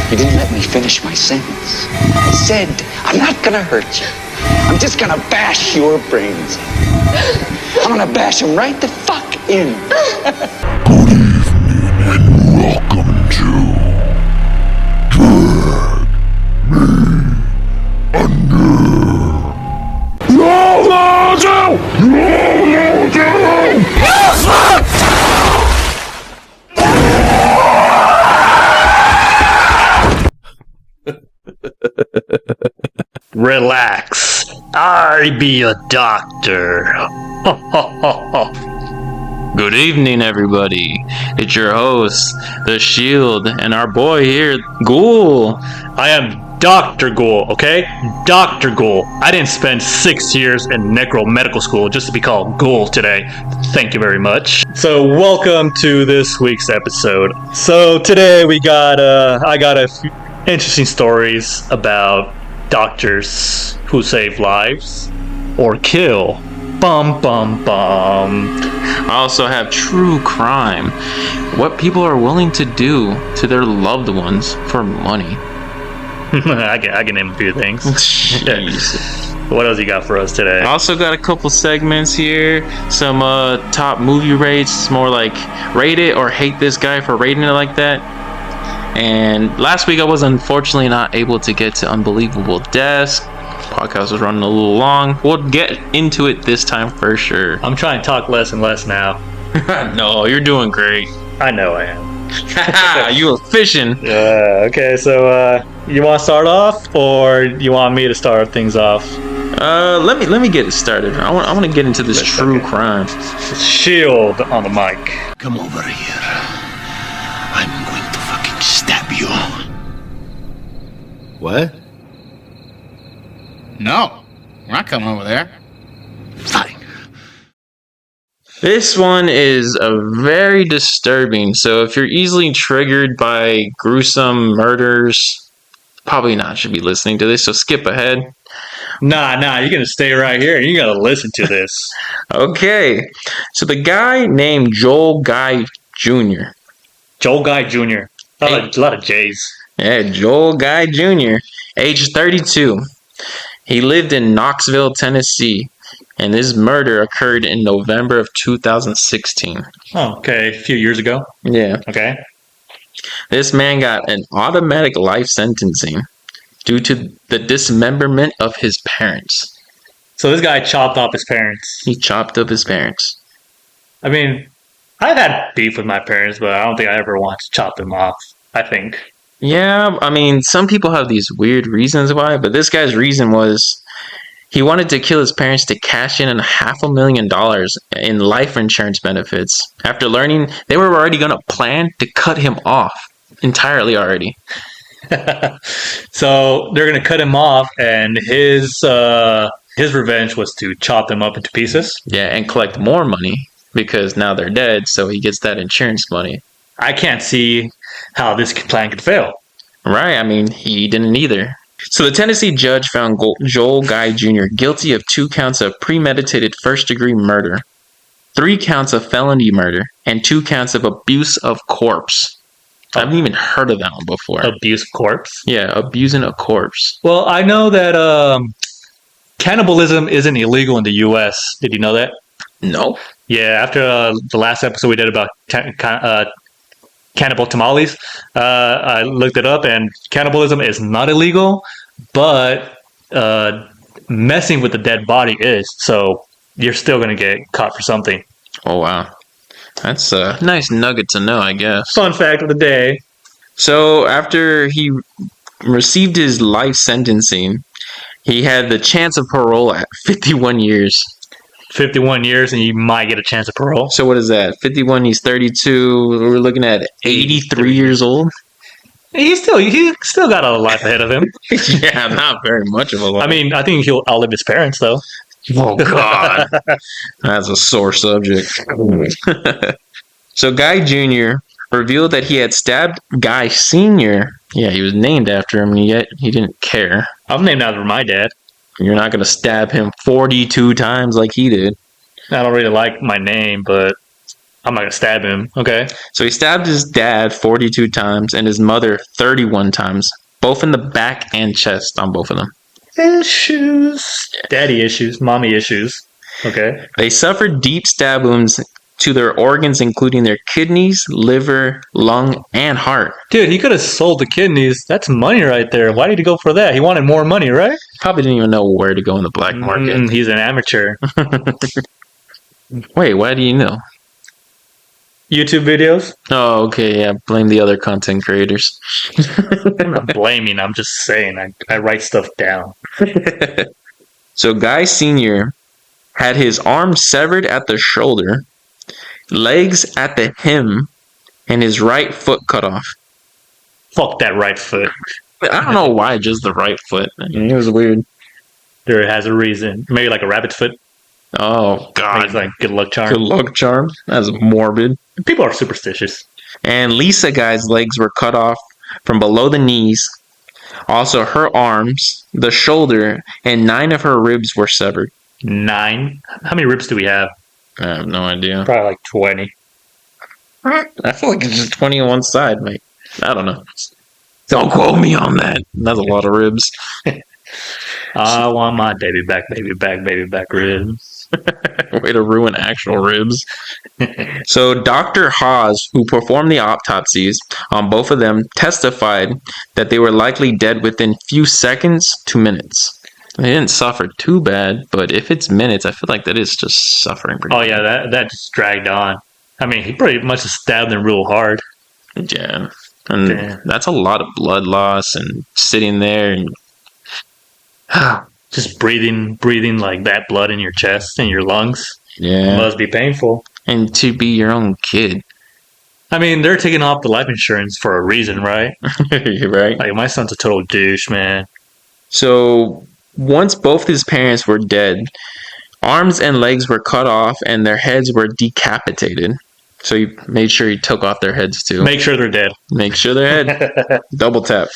You didn't let me finish my sentence. I said, I'm not gonna hurt you. I'm just gonna bash your brains in. I'm gonna bash them right the fuck in. Good evening and welcome to Drag Me Relax. I be a doctor. Good evening, everybody. It's your host, The Shield, and our boy here, Ghoul. I am Dr. Ghoul, okay? Dr. Ghoul. I didn't spend 6 years in medical school just to be called Ghoul today. Thank you very much. So, welcome to this week's episode. So, today I got a few interesting stories about doctors who save lives or kill. Bum, bum, bum. I also have true crime. What people are willing to do to their loved ones for money. I can name a few things. Jeez. What else you got for us today? I also got a couple segments here. Some top movie rates. More like rate it or hate this guy for rating it like that. And last week I was unfortunately not able to get to Unbelievable Desk. Podcast was running a little long. We'll get into it this time for sure. I'm trying to talk less and less now. No, you're doing great. I know I am. You efficient. Okay, so you want to start off, or you want me to start things off? Let me get it started. I want to get into this true crime. Shield on the mic. Come over here. I'm going to fucking stab you. What? No, we're not coming over there. Fine. This one is very disturbing. So if you're easily triggered by gruesome murders, probably not should be listening to this. So skip ahead. Nah, you're gonna stay right here and you gotta listen to this. Okay. So the guy named Joel Guy Jr. Joel Guy Jr. A lot of J's. Yeah, Joel Guy Jr. Age 32. He lived in Knoxville, Tennessee, and this murder occurred in November of 2016. Oh, okay, a few years ago. Yeah. Okay. This man got an automatic life sentencing due to the dismemberment of his parents. So this guy chopped off his parents. He chopped up his parents. I mean, I've had beef with my parents, but I don't think I ever want to chop them off, I think. Yeah, I mean, some people have these weird reasons why, but this guy's reason was he wanted to kill his parents to cash in on $500,000 in life insurance benefits after learning they were already going to plan to cut him off entirely already. So they're going to cut him off, and his revenge was to chop them up into pieces. Yeah, and collect more money because now they're dead, so he gets that insurance money. I can't see how this plan could fail. Right, I mean, he didn't either. So the Tennessee judge found Joel Guy Jr. guilty of 2 counts of premeditated first-degree murder, 3 counts of felony murder, and 2 counts of abuse of corpse. I haven't even heard of that one before. Abuse corpse? Yeah, abusing a corpse. Well, I know that cannibalism isn't illegal in the U.S. Did you know that? No. Yeah, after the last episode we did about cannibal tamales, I looked it up, and cannibalism is not illegal, but messing with the dead body is. So you're still going to get caught for something. Oh, wow. That's a nice nugget to know, I guess. Fun fact of the day. So after he received his life sentencing, he had the chance of parole at 51 years. 51 years and you might get a chance of parole. So what is that? 51, he's 32. We're looking at 83 years old. He still got a life ahead of him. Yeah, not very much of a life. I mean, I think he'll outlive his parents, though. Oh, God. That's a sore subject. So Guy Jr. revealed that he had stabbed Guy Sr. Yeah, he was named after him, and yet he didn't care. I'm named after my dad. You're not going to stab him 42 times like he did. I don't really like my name, but I'm not gonna stab him. Okay. So he stabbed his dad 42 times and his mother 31 times, both in the back and chest on both of them. Issues. Daddy issues. Mommy issues. Okay. They suffered deep stab wounds to their organs, including their kidneys, liver, lung, and heart. Dude, he could have sold the kidneys. That's money right there. Why did he go for that? He wanted more money, right? Probably didn't even know where to go in the black market. He's an amateur. Wait, why do you know? YouTube videos? Oh, okay, yeah. Blame the other content creators. I'm not blaming. I'm just saying. I write stuff down. So Guy Sr. had his arm severed at the shoulder, legs at the hem, and his right foot cut off. Fuck that right foot. I don't know why just the right foot. I mean, it was weird. There has a reason. Maybe like a rabbit's foot. Oh, Maybe God. it's like good luck charm. Good luck charm. That's morbid. People are superstitious. And Lisa Guy's legs were cut off from below the knees. Also, her arms, the shoulder, and 9 of her ribs were severed. 9? How many ribs do we have? I have no idea. Probably like 20. I feel like it's just 20 on one side, mate. I don't know. Don't quote me on that. That's a lot of ribs. I want my baby back ribs. Way to ruin actual ribs. So Dr. Haas, who performed the autopsies on both of them, testified that they were likely dead within few seconds to minutes. They didn't suffer too bad, but if it's minutes, I feel like that is just suffering pretty Oh yeah, that just dragged on. I mean, he pretty much just stabbed them real hard. Yeah. And Damn. that's a lot of blood loss and sitting there and Just breathing like that blood in your chest and your lungs. yeah. Must be painful. And to be your own kid. I mean, they're taking off the life insurance for a reason, right? You're right. Like, my son's a total douche, man. So once both his parents were dead, arms and legs were cut off and their heads were decapitated. So he made sure he took off their heads too. Make sure they're dead. Make sure their head. Double tap.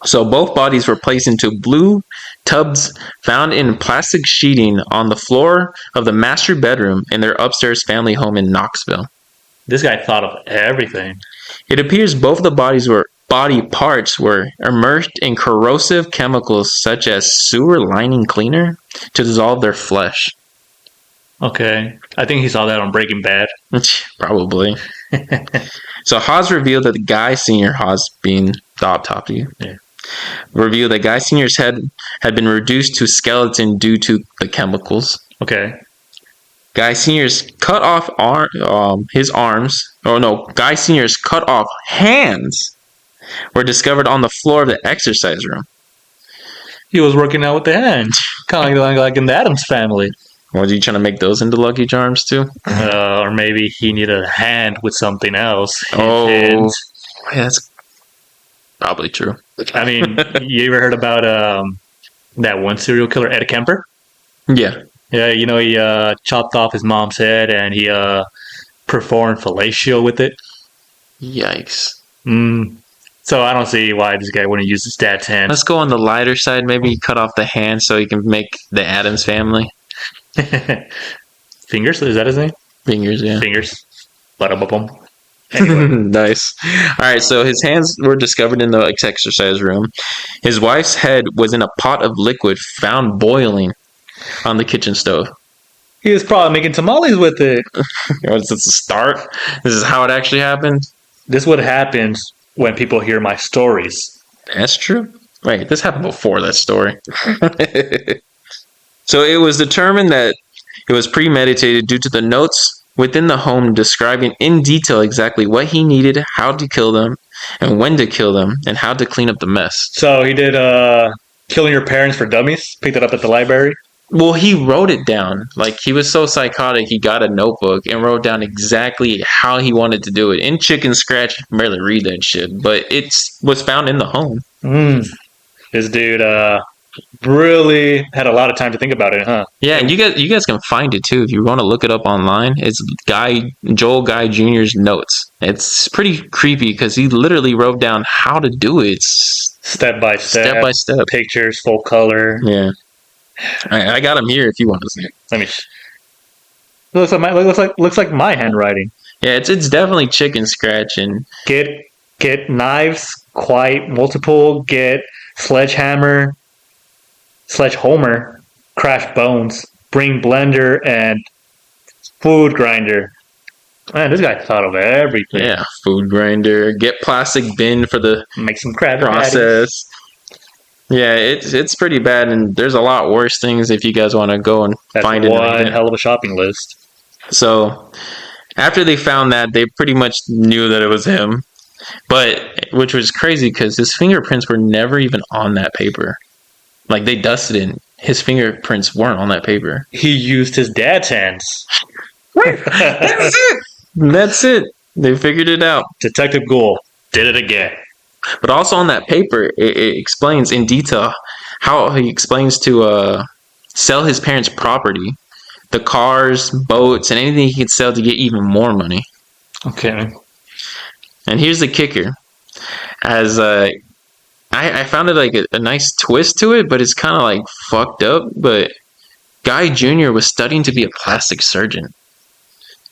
So both bodies were placed into blue tubs found in plastic sheeting on the floor of the master bedroom in their upstairs family home in Knoxville. This guy thought of everything. It appears both of the body parts were immersed in corrosive chemicals such as sewer lining cleaner to dissolve their flesh. Okay. I think he saw that on Breaking Bad. Probably. So Haas revealed that the Guy Sr. Haas being the autopsy. Yeah. Revealed that Guy Sr.'s head had been reduced to skeleton due to the chemicals. Okay. Guy Sr.'s cut off his arms. Oh no, Guy Sr.'s cut off hands were discovered on the floor of the exercise room. He was working out with the hands. Kind of like in the Addams Family. Was he trying to make those into Lucky Charms too? Or maybe he needed a hand with something else. Oh. And, Yeah, that's probably true. I mean, you ever heard about that one serial killer, Ed Kemper? Yeah. Yeah, you know, he chopped off his mom's head and he performed fellatio with it. Yikes. So I don't see why this guy wouldn't use his dad's hand. Let's go on the lighter side. Maybe he cut off the hand so he can make the Addams family. Fingers? Is that his name? Fingers, yeah. Fingers. Ba-da-ba-bum. Anyway. Nice. All right, so his hands were discovered in the exercise room. His wife's head was in a pot of liquid found boiling on the kitchen stove. He was probably making tamales with it. Was this a start? This is how it actually happened? This is what happens when people hear my stories. That's true. Wait, this happened before that story. So it was determined that it was premeditated due to the notes within the home describing in detail exactly what he needed, how to kill them, and when to kill them, and how to clean up the mess. So he did Killing Your Parents for Dummies? Picked it up at the library? Well, he wrote it down. Like, he was so psychotic, he got a notebook and wrote down exactly how he wanted to do it. In Chicken Scratch, you can barely read that shit, but it was found in the home. This dude really had a lot of time to think about it, huh? Yeah, and you guys can find it too if you want to look it up online. It's Joel Guy Jr.'s notes. It's pretty creepy because he literally wrote down how to do it. Step by step. Pictures, full color. Yeah. I got him here if you want to see it. looks like my handwriting. Yeah, it's definitely chicken scratch, and Get knives, quite multiple. Get sledgehammer, Homer, crash bones, bring blender and food grinder. Man, this guy thought of everything. yeah, food grinder, get plastic bin for the Make some crab patties. process. Yeah, it's pretty bad, and there's a lot worse things if you guys want to go and That's find it. one hell of a shopping list. So after they found that, they pretty much knew that it was him, but which was crazy because his fingerprints were never even on that paper. Like they dusted it. His fingerprints weren't on that paper. He used his dad's hands. That's it. They figured it out. Detective Ghoul did it again. But also on that paper, it explains in detail how he explains to sell his parents' property, the cars, boats, and anything he could sell to get even more money. Okay. And here's the kicker: as I found it like a nice twist to it, but it's kind of like fucked up. But Guy Jr. was studying to be a plastic surgeon.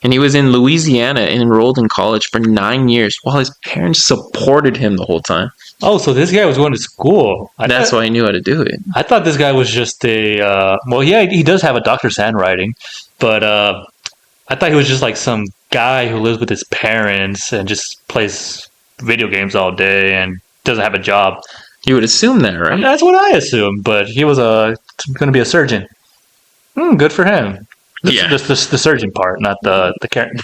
And he was in Louisiana and enrolled in college for 9 years while his parents supported him the whole time. Oh, so this guy was going to school. That's why he knew how to do it. I thought this guy was just a well, yeah, he does have a doctor's handwriting, but I thought he was just like some guy who lives with his parents and just plays video games all day and doesn't have a job. You would assume that, right? That's what I assumed, but he was going to be a surgeon. Good for him. Yeah. Just the surgeon part, not the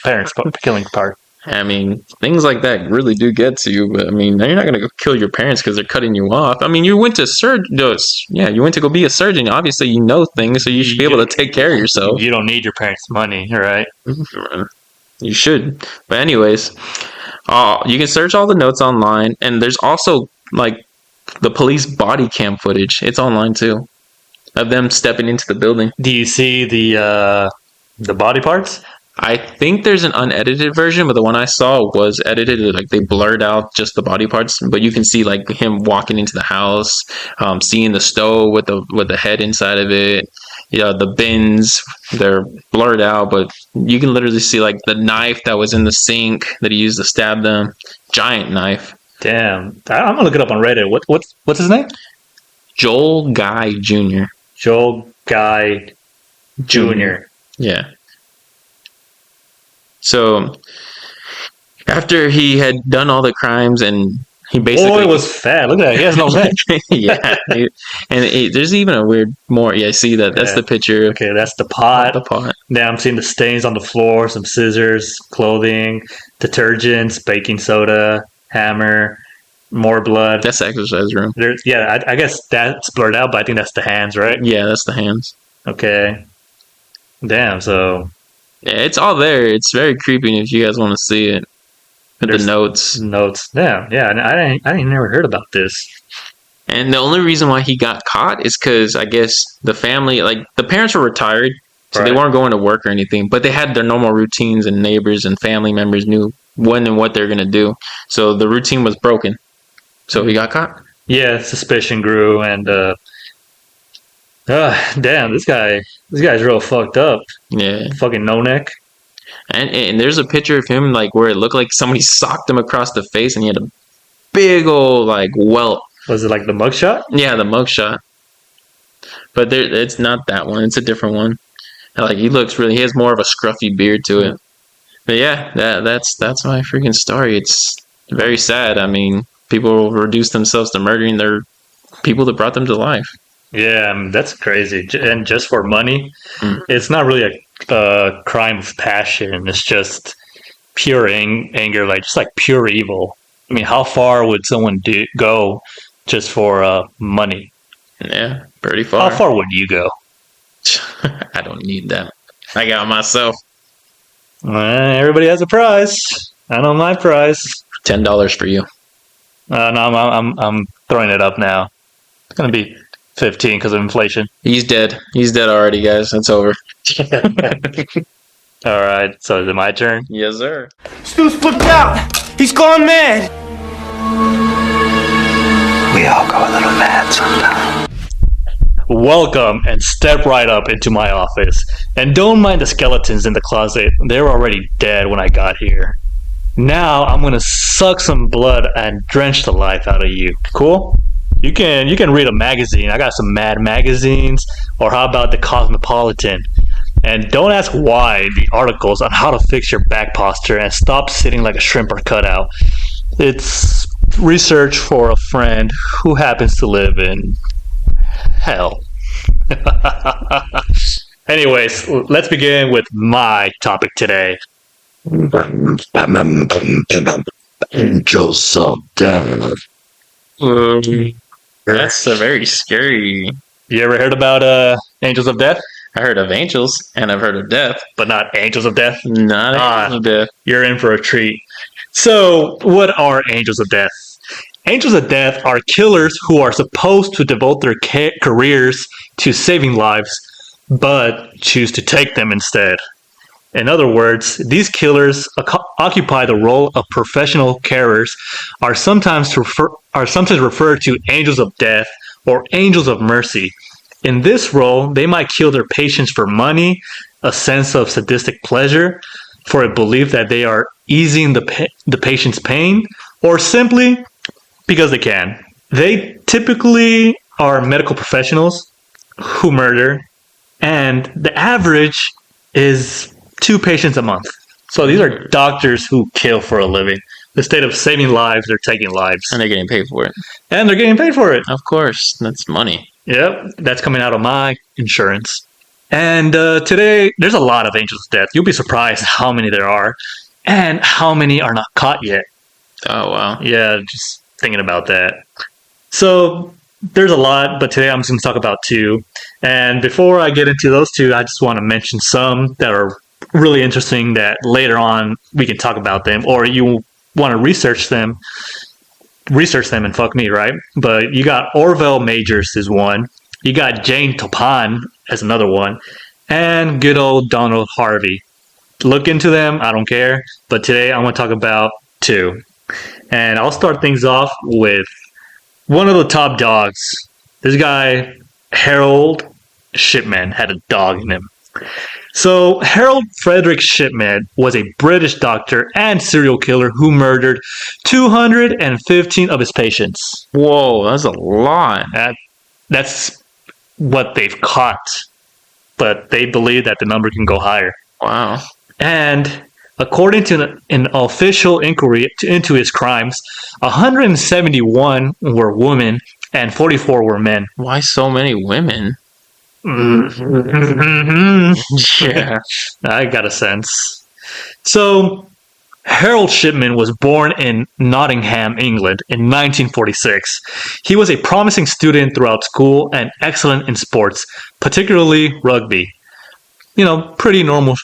parents killing part. I mean, things like that really do get to you, but I mean, you're not going to go kill your parents because they're cutting you off. I mean, you went to you went to go be a surgeon. Obviously, you know things, so you should be able to take care of yourself. You don't need your parents' money, right? You should. But anyways, you can search all the notes online, and there's also like the police body cam footage. It's online too, of them stepping into the building. Do you see the body parts? I think there's an unedited version, but the one I saw was edited. Like they blurred out just the body parts, but you can see like him walking into the house, seeing the stove with the head inside of it. Yeah, the bins, they're blurred out, but you can literally see like the knife that was in the sink that he used to stab them. Giant knife. Damn, I'm gonna look it up on Reddit. What's his name? Joel Guy Jr. Joel Guy Jr. Yeah. So after he had done all the crimes and he basically Boy was fat. Look at that. He has no neck. yeah. There's even a weird more. Yeah, I see that. That's the picture. Okay, that's the pot. The pot. Now I'm seeing the stains on the floor, some scissors, clothing, detergents, baking soda, hammer, more blood. That's the exercise room. I guess that's blurred out, but I think that's the hands, right? Yeah, that's the hands. Okay. Damn, so... Yeah, it's all there. It's very creepy if you guys want to see it. With the notes. Damn, yeah, I ain't never heard about this. And the only reason why he got caught is because I guess the family, like the parents were retired, so they weren't going to work or anything, but they had their normal routines and neighbors and family members knew when and what they're going to do. So the routine was broken. So he got caught. Yeah, suspicion grew, and damn, this guy's real fucked up. Yeah, fucking no neck. And there's a picture of him like where it looked like somebody socked him across the face, and he had a big old like welt. Was it like the mugshot? Yeah, the mugshot. But it's not that one. It's a different one. Like he has more of a scruffy beard to it. But yeah, that's my freaking story. It's very sad. I mean, people reduce themselves to murdering their people that brought them to life. Yeah, that's crazy. And just for money, it's not really a crime of passion. It's just pure anger, just like pure evil. I mean, how far would someone go just for money? Yeah, pretty far. How far would you go? I don't need that. I got myself. Everybody has a price. I know my price. $10 for you. No, I'm throwing it up now. It's gonna be 15 because of inflation. He's dead. He's dead already, guys. It's over. All right. So is it my turn? Yes, sir. Stu's flipped out. He's gone mad. We all go a little mad sometimes. welcome and step right up into my office. And don't mind the skeletons in the closet. They were already dead when I got here. Now I'm gonna suck some blood and drench the life out of you. Cool? You can read a magazine. I got some Mad magazines. Or how about the Cosmopolitan? And don't ask why the articles on how to fix your back posture and stop sitting like a shrimp are cut out. It's research for a friend who happens to live in hell. Anyways, let's begin with my topic today. Angels of death. That's a very scary. You ever heard about Angels of Death? I heard of angels and I've heard of death. But not Angels of Death? Not angels of death. You're in for a treat. So, what are Angels of Death? Angels of Death are killers who are supposed to devote their careers to saving lives, but choose to take them instead. In other words, these killers occupy the role of professional carers, are sometimes referred to angels of death or angels of mercy. In this role, they might kill their patients for money, a sense of sadistic pleasure, for a belief that they are easing the patient's pain, or simply because they can. They typically are medical professionals who murder, and the average is 2 patients a month. So these are doctors who kill for a living. Instead of saving lives, they're taking lives. And they're getting paid for it. And they're getting paid for it. Of course. That's money. Yep, that's coming out of my insurance. And today, there's a lot of Angels of Death. You'll be surprised how many there are. And how many are not caught yet. Oh, wow. Yeah, just thinking about that. So, there's a lot, but today I'm just going to talk about 2. And before I get into those 2, I just want to mention some that are really interesting that later on we can talk about them, or you want to research them and fuck me, right? But you got Orville Majors is one, you got Jane Toppan as another one, and good old Donald Harvey. Look into them, I don't care, but today I'm going to talk about 2. And I'll start things off with one of the top dogs. This guy, Harold Shipman, had a dog in him. So, Harold Frederick Shipman was a British doctor and serial killer who murdered 215 of his patients. Whoa, that's a lot. That's what they've caught. But they believe that the number can go higher. Wow. And according to an official inquiry into his crimes, 171 were women and 44 were men. Why so many women? Yeah, I got a sense. So, Harold Shipman was born in Nottingham, England in 1946. He was a promising student throughout school and excellent in sports, particularly rugby. You know, pretty normal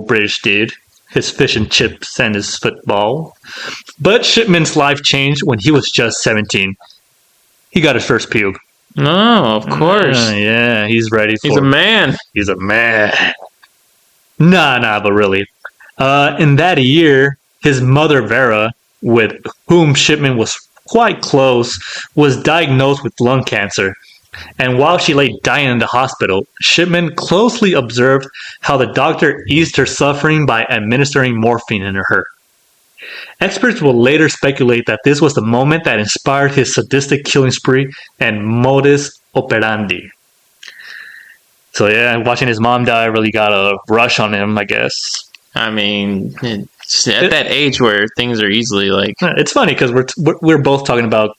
British dude. His fish and chips and his football. But Shipman's life changed when he was just 17. He got his first pube. No, of course. Yeah, he's ready for He's a man. He's a man. Nah, but really. In that year, his mother Vera, with whom Shipman was quite close, was diagnosed with lung cancer. And while she lay dying in the hospital, Shipman closely observed how the doctor eased her suffering by administering morphine into her. Experts will later speculate that this was the moment that inspired his sadistic killing spree and modus operandi. So yeah, watching his mom die really got a rush on him, I guess. I mean, it's at that age where things are easily like... It's funny because we're both talking about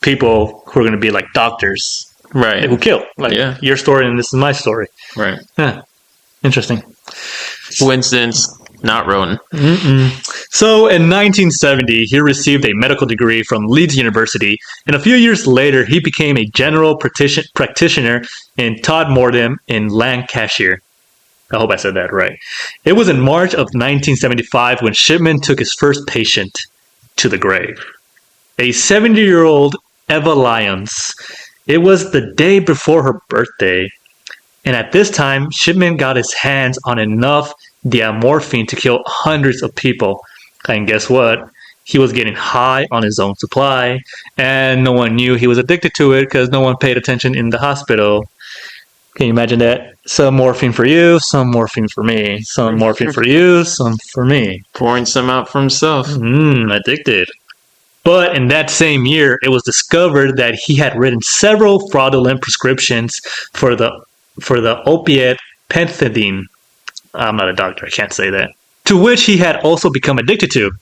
people who are going to be like doctors. Right. Who kill. Like your story and this is my story. Right. Yeah. Interesting. Coincidence, not Rowan. So in 1970, he received a medical degree from Leeds University, and a few years later, he became a general practitioner in Todmorden in Lancashire. I hope I said that right. It was in March of 1975 when Shipman took his first patient to the grave. A 70-year-old Eva Lyons. It was the day before her birthday, and at this time, Shipman got his hands on enough diamorphine to kill hundreds of people. And guess what? he was getting high on his own supply, and no one knew he was addicted to it because no one paid attention in the hospital. Can you imagine that? Some morphine for you, some morphine for me. Some morphine for you, some for me. Pouring some out for himself. Addicted. But in that same year, it was discovered that he had written several fraudulent prescriptions for the opiate pethidine. I'm not a doctor, I can't say that. To which he had also become addicted to.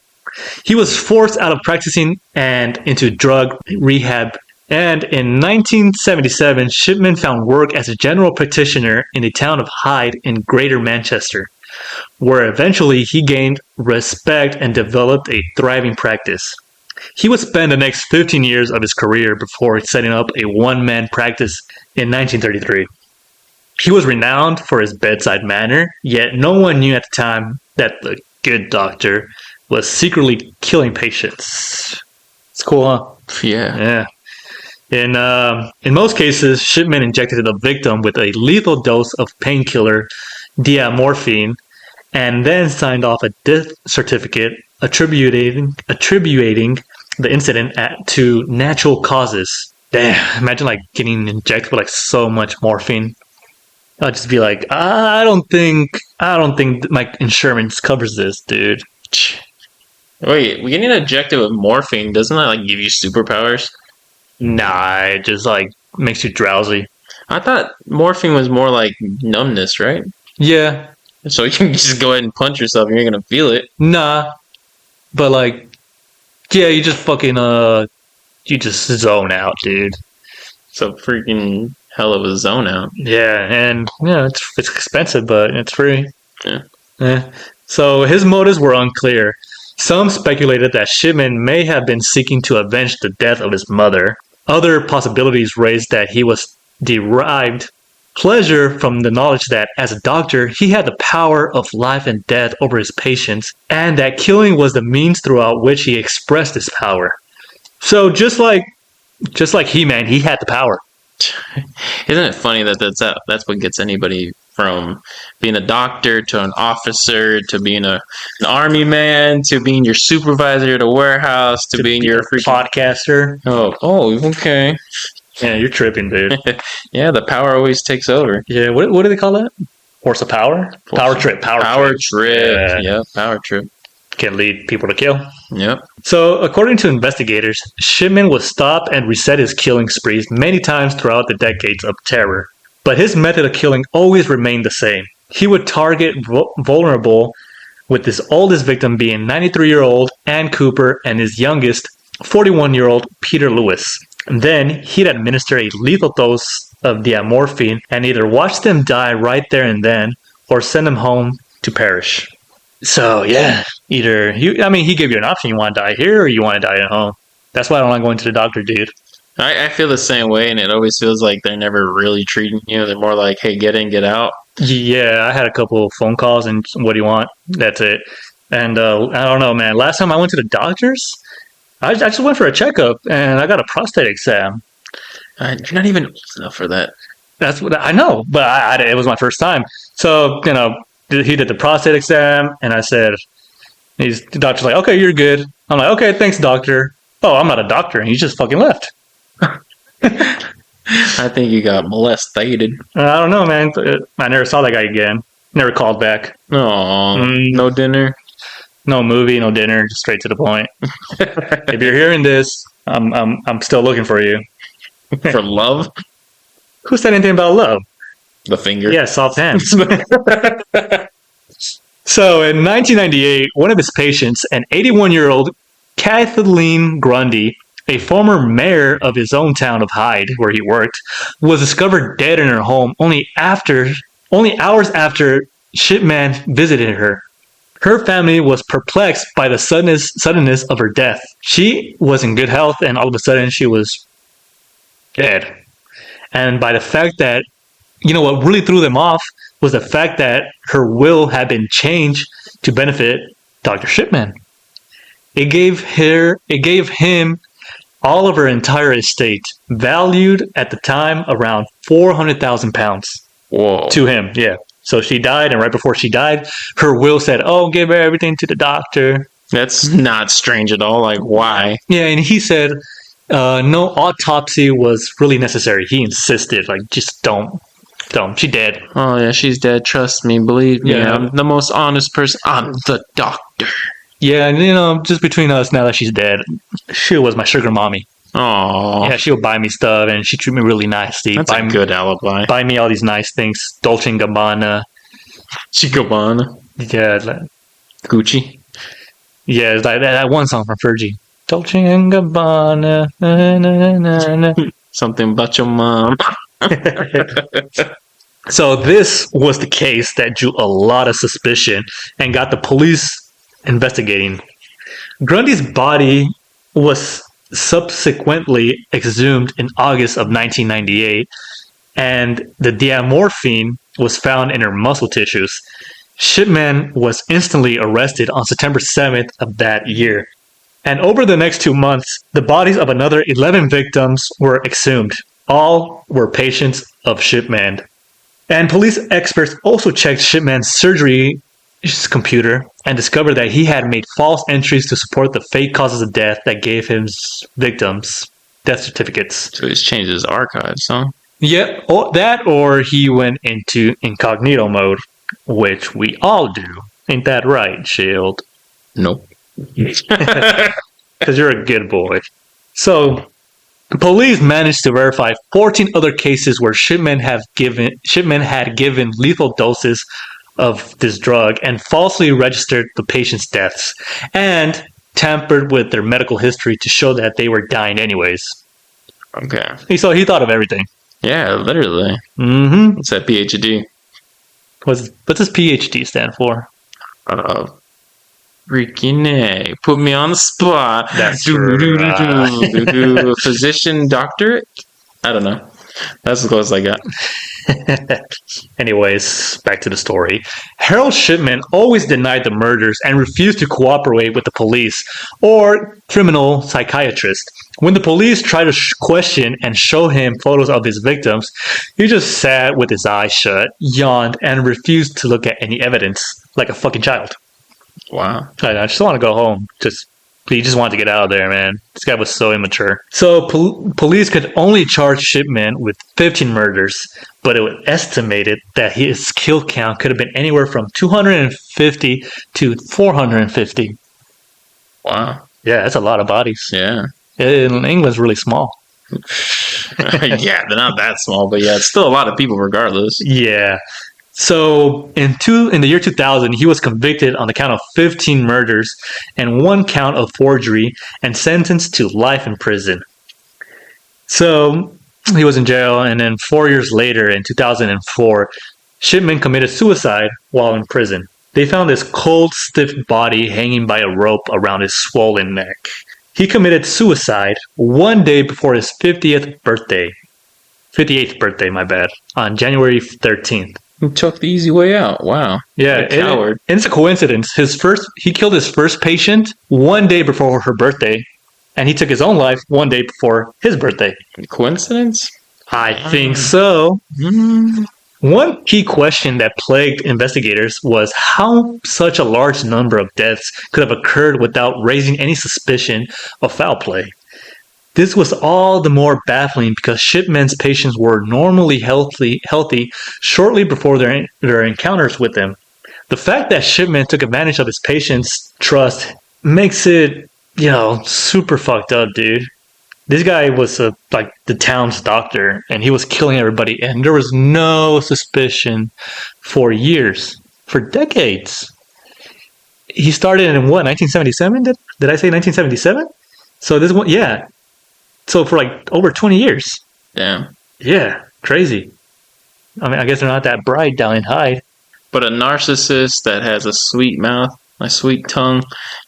He was forced out of practicing and into drug rehab. And in 1977, Shipman found work as a general practitioner in the town of Hyde in Greater Manchester, where eventually he gained respect and developed a thriving practice. He would spend the next 15 years of his career before setting up a one-man practice in 1933. He was renowned for his bedside manner, yet no one knew at the time that the good doctor was secretly killing patients. It's cool, huh? Yeah. In most cases, Shipman injected the victim with a lethal dose of painkiller diamorphine and then signed off a death certificate attributing the incident to natural causes. Damn, imagine like getting injected with like so much morphine. I'd just be like, I don't think my insurance covers this, dude. Wait, getting injected with morphine, doesn't that like give you superpowers? Nah, it just like makes you drowsy. I thought morphine was more like numbness, right? Yeah, So you can just go ahead and punch yourself and you're gonna feel it. nah, but like, yeah, you just fucking you just zone out, dude. So freaking hell of a zone out. Yeah, and yeah, it's expensive, but it's free. Yeah. So his motives were unclear. Some speculated that Shipman may have been seeking to avenge the death of his mother. Other possibilities raised that he was derived pleasure from the knowledge that, as a doctor, he had the power of life and death over his patients, and that killing was the means throughout which he expressed his power. So just like He-Man, he had the power. Isn't it funny that that's what gets anybody from being a doctor to an officer to being an army man to being your supervisor at a warehouse to being your freaking podcaster. Oh, okay. Yeah, you're tripping, dude. Yeah, the power always takes over. Yeah, what do they call that? Horse of power? Power trip. Power trip. Yeah. Yeah, power trip. Can lead people to kill. Yep. So, according to investigators, Shipman would stop and reset his killing sprees many times throughout the decades of terror. But his method of killing always remained the same. He would target vulnerable, with his oldest victim being 93-year-old Ann Cooper and his youngest, 41-year-old Peter Lewis. And then he'd administer a lethal dose of diamorphine and either watch them die right there and then or send them home to perish. So, yeah, he gave you an option. You want to die here or you want to die at home. That's why I don't like going to the doctor, dude. I feel the same way, and it always feels like they're never really treating you. They're more like, hey, get in, get out. Yeah, I had a couple of phone calls and what do you want? That's it. And I don't know, man. Last time I went to the doctors, I just went for a checkup and I got a prostate exam. You're not even old enough for that. That's what I know, but it was my first time. So, he did the prostate exam and I said, the doctor's like, okay, you're good. I'm like, okay, thanks, doctor. Oh, I'm not a doctor. And he just fucking left. I think you got molested. I don't know, man. I never saw that guy again. Never called back. Oh, no dinner? No movie, no dinner, just straight to the point. If you're hearing this, I'm still looking for you. For love? Who said anything about love? The finger? Yeah, soft hands. So in 1998, one of his patients, an 81-year-old Kathleen Grundy, a former mayor of his own town of Hyde, where he worked, was discovered dead in her home only hours after Shipman visited her. Her family was perplexed by the suddenness of her death. She was in good health, and all of a sudden she was dead. And by the fact that, what really threw them off was the fact that her will had been changed to benefit Dr. Shipman. It gave him all of her entire estate, valued at the time around £400,000. Whoa. To him, yeah. So she died, and right before she died, her will said, "Oh, give everything to the doctor." That's not strange at all. Like, why? Yeah, and he said no autopsy was really necessary. He insisted, like, just don't. She dead. Oh yeah, she's dead. Trust me, believe me. Yeah. I'm the most honest person. I'm the doctor. Yeah, and just between us, now that she's dead, she was my sugar mommy. Oh, Yeah, she'll buy me stuff, and she treat me really nicely. that's a good alibi. Buy me all these nice things. Dolce & Gabbana. Chicobana, Yeah, Gucci. yeah, it's like that one song from Fergie. Dolce & Gabbana. Na, na, na, na. Something about your mom. So this was the case that drew a lot of suspicion and got the police investigating. Grundy's body was subsequently exhumed in August of 1998, and the diamorphine was found in her muscle tissues. Shipman was instantly arrested on September 7th of that year. And over the next 2 months, the bodies of another 11 victims were exhumed. All were patients of Shipman. And police experts also checked Shipman's surgery computer and discovered that he had made false entries to support the fake causes of death that gave his victims death certificates. So he's changed his archives, huh? Yeah, that or he went into incognito mode, which we all do. Ain't that right, Shield? Nope. Because you're a good boy. So, police managed to verify 14 other cases where Shipman had given lethal doses of this drug and falsely registered the patient's deaths and tampered with their medical history to show that they were dying anyways. Okay. So he thought of everything. Yeah, literally. Mm-hmm. What's that PhD? What's this PhD stand for? Freaking A. Put me on the spot. That's Do physician doctorate? I don't know. That's as close as I got. Anyways, back to the story. Harold Shipman always denied the murders and refused to cooperate with the police or criminal psychiatrist. When the police tried to question and show him photos of his victims, he just sat with his eyes shut, yawned, and refused to look at any evidence, like a fucking child. Wow. I just want to go home. He just wanted to get out of there, man. This guy was so immature. So police could only charge Shipman with 15 murders, but it was estimated that his kill count could have been anywhere from 250 to 450. Wow. Yeah, that's a lot of bodies. Yeah. England's really small. Yeah, they're not that small, but yeah, it's still a lot of people regardless. Yeah. So in the year 2000, he was convicted on the count of 15 murders and 1 count of forgery and sentenced to life in prison. So he was in jail, and then 4 years later, in 2004, Shipman committed suicide while in prison. They found his cold, stiff body hanging by a rope around his swollen neck. He committed suicide 1 day before his 58th birthday, my bad, on January 13th. He took the easy way out. Wow. Yeah, What a coward. and it's a coincidence. He killed his first patient 1 day before her birthday, and he took his own life 1 day before his birthday. Coincidence? I think so. One key question that plagued investigators was how such a large number of deaths could have occurred without raising any suspicion of foul play. This was all the more baffling because Shipman's patients were normally healthy shortly before their encounters with them. The fact that Shipman took advantage of his patients' trust makes it, super fucked up, dude. This guy was like the town's doctor, and he was killing everybody, and there was no suspicion for years, for decades. He started in what, 1977? Did I say 1977? So this one, yeah. So for like over 20 years. Damn. Yeah, crazy. I mean, I guess they're not that bright down in Hyde. But a narcissist that has a sweet mouth, a sweet tongue,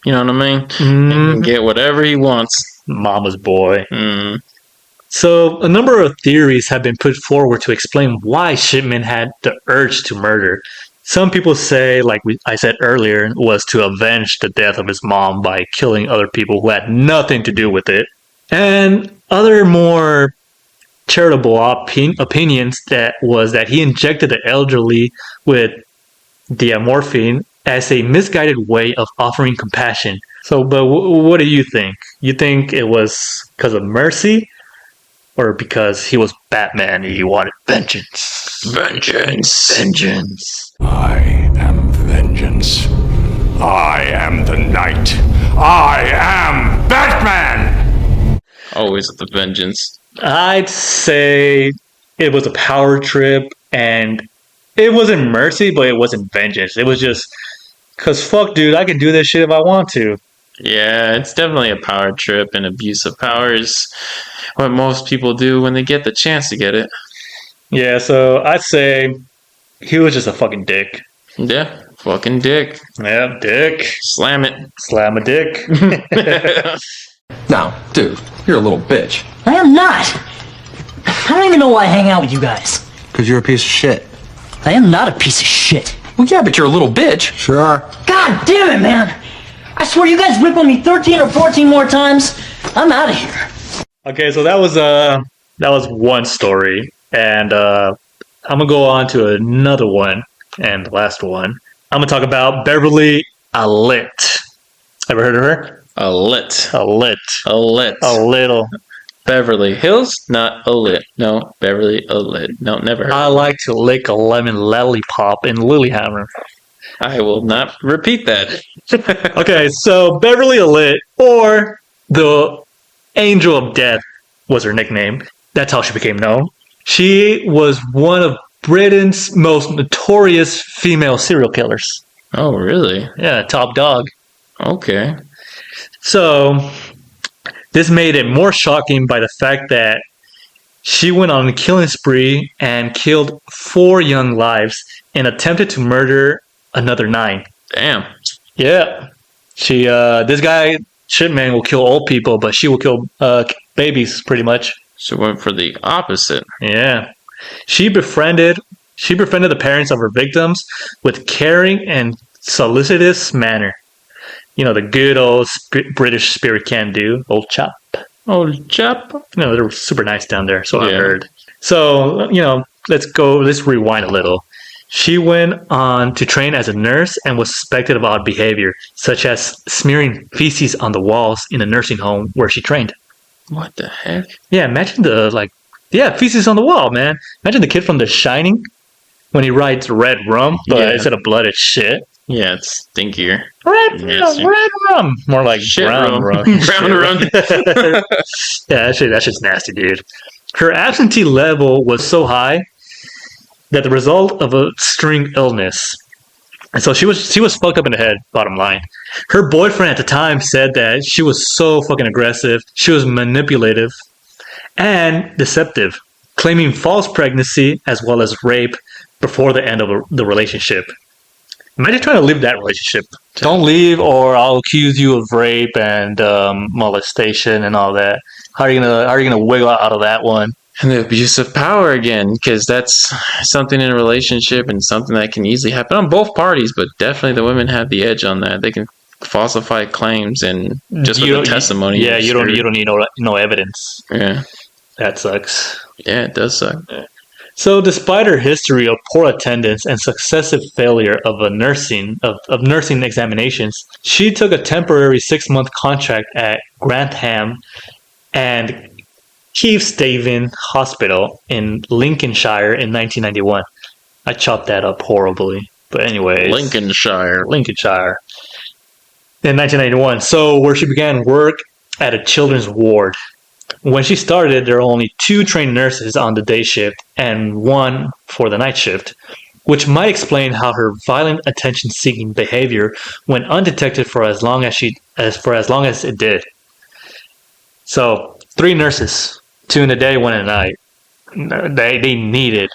you know what I mean? He Mm, can get whatever he wants. mama's boy. Mm. So a number of theories have been put forward to explain why Shipman had the urge to murder. Some people say, like I said earlier, was to avenge the death of his mom by killing other people who had nothing to do with it. And other more charitable opinions that he injected the elderly with diamorphine as a misguided way of offering compassion. So, but what do you think? You think it was because of mercy, or because he was Batman and he wanted vengeance? Vengeance. I am vengeance. I am the knight. I am Batman! Always with the vengeance. I'd say it was a power trip, and it wasn't mercy, but it wasn't vengeance. It was just, because fuck, dude, I can do this shit if I want to. Yeah, it's definitely a power trip, and abuse of power is what most people do when they get the chance to get it. Yeah, so I'd say he was just a fucking dick. Yeah, fucking dick. Yeah, dick. Slam it. Slam a dick. No, dude, you're a little bitch. I am not. I don't even know why I hang out with you guys. Because you're a piece of shit. I am not a piece of shit. Well, yeah, but you're a little bitch. Sure are. God damn it, man. I swear you guys rip on me 13 or 14 more times, I'm out of here. Okay, so that was one story, and I'm gonna go on to another one, and the last one. I'm gonna talk about Beverly Alit. Ever heard of her? Alit. Alit. Alit. A little. Beverly Hills, not Alit. No, Beverly Alit. No, never heard. I like to lick a lemon lollipop in Lilyhammer. I will not repeat that. Okay, so Beverly Alit, or the Angel of Death, was her nickname. That's how she became known. She was one of Britain's most notorious female serial killers. Oh, really? Yeah, top dog. Okay. So, this made it more shocking by the fact that she went on a killing spree and killed 4 young lives and attempted to murder another 9. Damn. Yeah. She, this guy, Shipman, will kill old people, but she will kill babies, pretty much. She went for the opposite. Yeah. She befriended the parents of her victims with caring and solicitous manner. You know, the good old British spirit can do. Old chap. Old chap. You know, they're super nice down there, so I've Yeah. heard. So, you know, let's rewind a little. She went on to train as a nurse and was suspected of odd behavior, such as smearing feces on the walls in a nursing home where she trained. What the heck? Yeah, imagine feces on the wall, man. Imagine the kid from The Shining when he writes red rum, but Yeah. instead of blood, it's shit. Yeah, it's stinkier. Red rum. More like Shit brown rum. rum. Brown rum. Yeah, that's just nasty, dude. Her absentee level was so high that the result of a string illness. And so she was fucked up in the head, bottom line. Her boyfriend at the time said that she was so fucking aggressive, she was manipulative and deceptive, claiming false pregnancy as well as rape before the end of the relationship. Imagine trying to leave that relationship. Don't leave, or I'll accuse you of rape and molestation and all that. How are you gonna wiggle out of that one? And the abuse of power again, because that's something in a relationship and something that can easily happen on both parties, but definitely the women have the edge on that. They can falsify claims and just with the testimony. Yeah, you don't need no evidence. Yeah. That sucks. Yeah, it does suck. So, despite her history of poor attendance and successive failure of nursing examinations, she took a temporary 6-month contract at Grantham and Keithstaven Hospital in Lincolnshire in 1991. I chopped that up horribly, but anyways, Lincolnshire. In 1991. So, where she began work at a children's ward. When she started, there were only 2 trained nurses on the day shift and 1 for the night shift, which might explain how her violent attention-seeking behavior went undetected for as long as it did. So, 3 nurses, 2 in the day, 1 in the night. They needed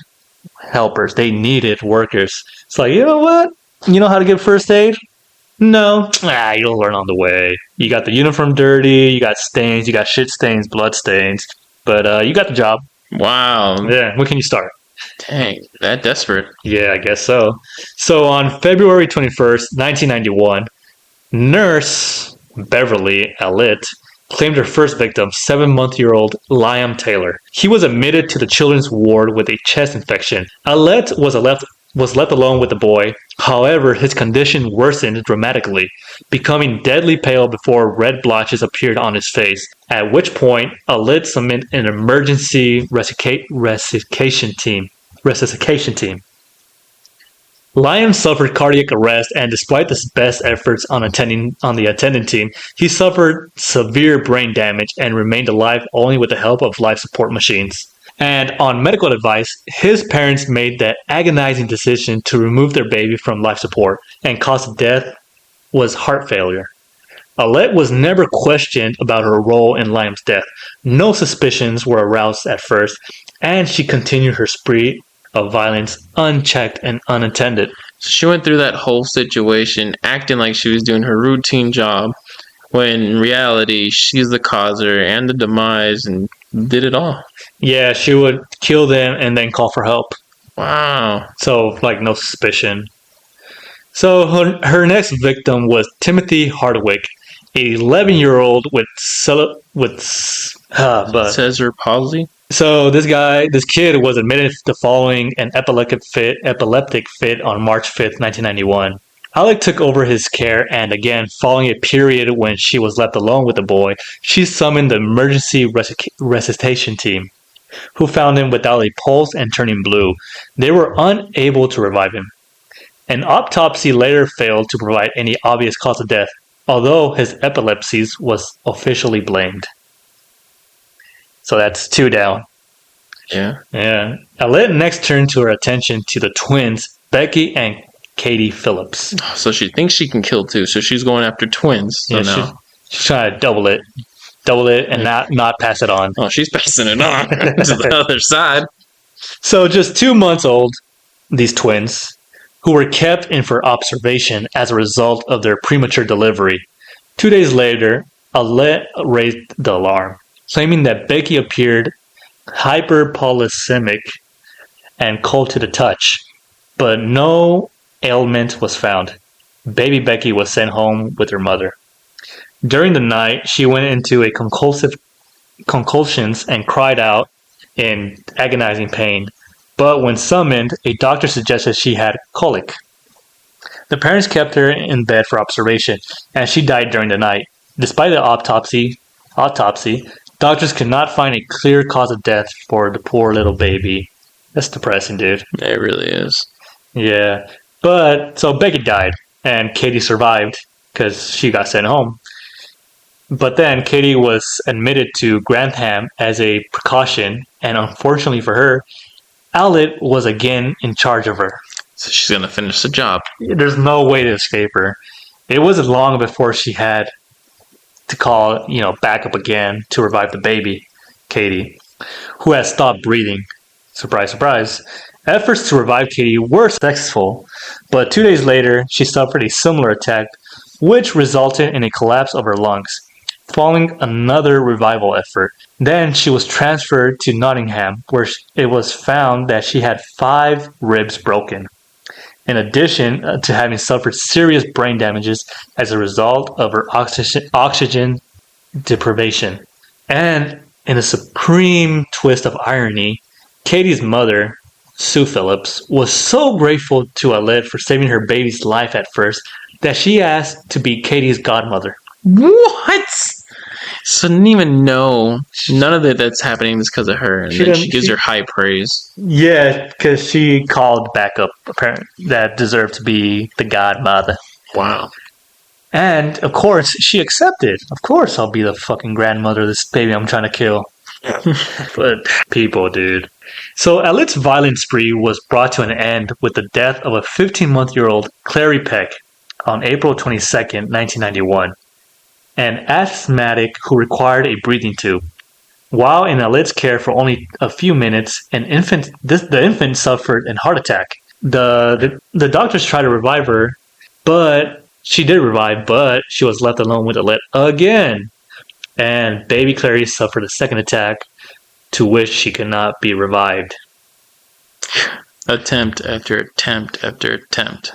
helpers. They needed workers. It's like, you know what? You know how to give first aid? No. You'll learn on the way. You got the uniform dirty, you got stains, you got shit stains, blood stains, but you got the job. Wow. Yeah, when can you start? Dang, that desperate. Yeah, I guess so. So on February 21st, 1991, nurse Beverly Alit claimed her first victim, 7-month-old Liam Taylor. He was admitted to the children's ward with a chest infection. Alit was was left alone with the boy. However, his condition worsened dramatically, becoming deadly pale before red blotches appeared on his face, at which point Alit summoned an emergency resuscitation team. Liam suffered cardiac arrest, and despite his best efforts on the attendant team, he suffered severe brain damage and remained alive only with the help of life support machines. And on medical advice, his parents made the agonizing decision to remove their baby from life support, and cause of death was heart failure. Alit was never questioned about her role in Liam's death. No suspicions were aroused at first, and she continued her spree of violence unchecked and unattended. She went through that whole situation acting like she was doing her routine job, when in reality, she's the causer and the demise and did it all. Yeah, she would kill them and then call for help. Wow. So, like, no suspicion. So, her next victim was Timothy Hardwick, an 11-year-old with Cerebral palsy? So this kid was admitted to following an epileptic fit on March 5th, 1991. Alec took over his care, and again, following a period when she was left alone with the boy, she summoned the emergency resuscitation team, who found him without a pulse and turning blue. They were unable to revive him. An autopsy later failed to provide any obvious cause of death, although his epilepsy was officially blamed. So that's 2 down. Yeah. Alit next turned her attention to the twins, Becky and Katie Phillips. So she thinks she can kill two, so she's going after twins. So now she's trying to double it and not pass it on. Oh, she's passing it on to the other side. So just 2 months old, these twins, who were kept in for observation as a result of their premature delivery. 2 days later, Alit raised the alarm, claiming that Becky appeared hyperpolysemic and cold to the touch, but no ailment was found. Baby Becky was sent home with her mother. During the night, she went into a convulsions and cried out in agonizing pain, but when summoned, a doctor suggested she had colic. The parents kept her in bed for observation, and she died during the night. Despite the autopsy, doctors could not find a clear cause of death for the poor little baby. That's depressing, dude. It really is. Yeah. But, so Becky died, and Katie survived, because she got sent home. But then Katie was admitted to Grantham as a precaution, and unfortunately for her, Alit was again in charge of her. So she's going to finish the job. There's no way to escape her. It wasn't long before she had to call, backup again to revive the baby, Katie, who had stopped breathing. Surprise, surprise. Efforts to revive Katie were successful, but 2 days later, she suffered a similar attack, which resulted in a collapse of her lungs. Following another revival effort, then she was transferred to Nottingham, where it was found that she had 5 ribs broken, in addition to having suffered serious brain damages as a result of her oxygen deprivation. And in a supreme twist of irony, Katie's mother, Sue Phillips, was so grateful to Alit for saving her baby's life at first that she asked to be Katie's godmother. What? So I didn't even know. None of that's happening is because of her, and then she gives her high praise. Yeah, because she called backup apparently that deserved to be the godmother. Wow. And of course, she accepted. Of course, I'll be the fucking grandmother of this baby I'm trying to kill. But people, dude. So Alit's violent spree was brought to an end with the death of a 15-month-old Clary Peck on April 22nd, 1991. An asthmatic who required a breathing tube. While in Alit's care for only a few minutes, the infant suffered a heart attack. The doctors tried to revive her, but she did revive, but she was left alone with Alit again. And baby Clary suffered a second attack, to which she could not be revived. Attempt after attempt after attempt.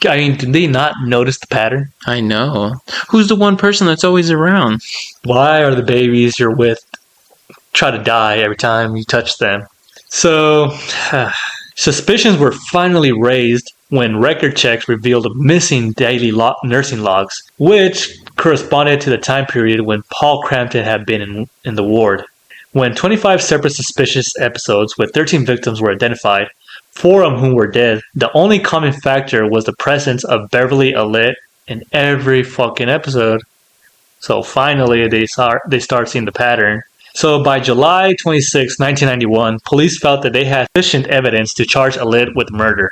I mean, did they not notice the pattern? I know. Who's the one person that's always around? Why are the babies you're with try to die every time you touch them? So, Suspicions were finally raised when record checks revealed missing daily nursing logs, which corresponded to the time period when Paul Crampton had been in the ward. When 25 separate suspicious episodes with 13 victims were identified, 4 of whom were dead, the only common factor was the presence of Beverly Allitt in every fucking episode. So finally, they start seeing the pattern. So by July 26, 1991, police felt that they had sufficient evidence to charge Allitt with murder.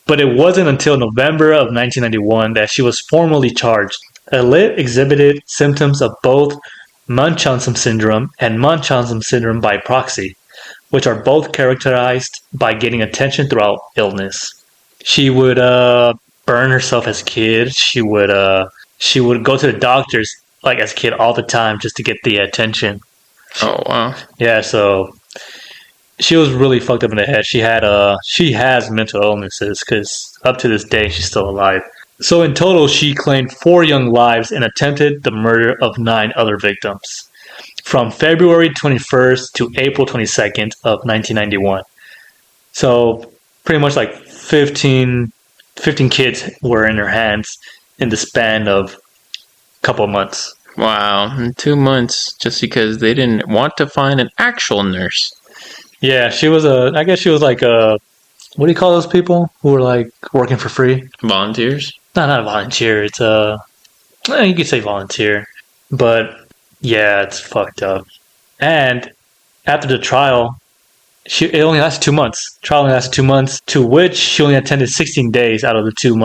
But it wasn't until November of 1991 that she was formally charged. Allitt exhibited symptoms of both Munchausen syndrome and Munchausen syndrome by proxy, which are both characterized by getting attention throughout illness. She would burn herself as a kid. She would go to the doctors like as a kid all the time just to get the attention. Oh wow. Yeah, so she was really fucked up in the head. She has mental illnesses because up to this day she's still alive. So in total, she claimed 4 young lives and attempted the murder of 9 other victims from February 21st to April 22nd of 1991. So pretty much like 15 kids were in her hands in the span of a couple of months. Wow, in 2 months, just because they didn't want to find an actual nurse. Yeah, she was I guess she was like what do you call those people who were like working for free? Volunteers? No, not a volunteer. It's you could say volunteer, but yeah, it's fucked up. And after the trial, it only lasted 2 months. Trial only lasted 2 months, to which she only attended 16 days out of the 2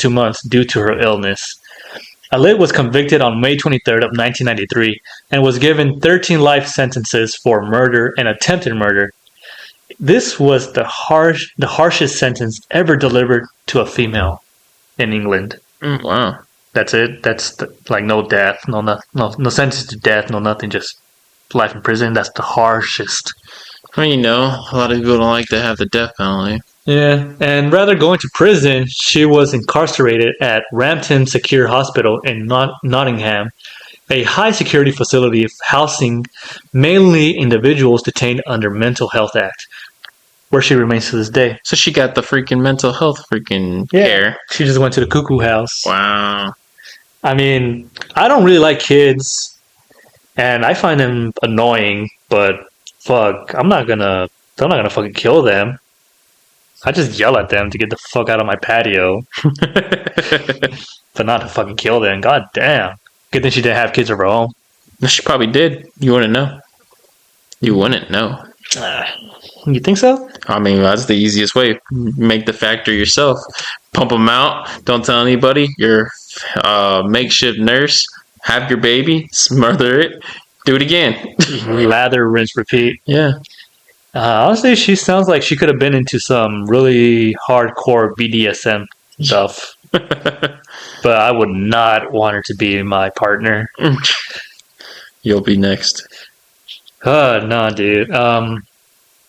months due to her illness. Allitt was convicted on May 23rd of 1993 and was given 13 life sentences for murder and attempted murder. This was the harshest sentence ever delivered to a female in England. Wow. That's it. That's like no death, no sentence to death, no nothing, just life in prison. That's the harshest. Well, a lot of people don't like to have the death penalty. Yeah, and rather going to prison, she was incarcerated at Rampton Secure Hospital in Nottingham, a high-security facility housing mainly individuals detained under Mental Health Act, where she remains to this day. So she got the freaking mental health care. She just went to the cuckoo house. Wow. I mean, I don't really like kids, and I find them annoying, but fuck, I'm not gonna fucking kill them. I just yell at them to get the fuck out of my patio. But not to fucking kill them. God damn. Good thing she didn't have kids of her own. She probably did. You wouldn't know. You wouldn't know. You think so? I mean, that's the easiest way. Make the factor yourself. Pump them out. Don't tell anybody. You're a makeshift nurse. Have your baby. Smother it. Do it again. Lather, rinse, repeat. Yeah. Honestly, she sounds like she could have been into some really hardcore BDSM stuff. But I would not want her to be my partner. You'll be next. No, dude.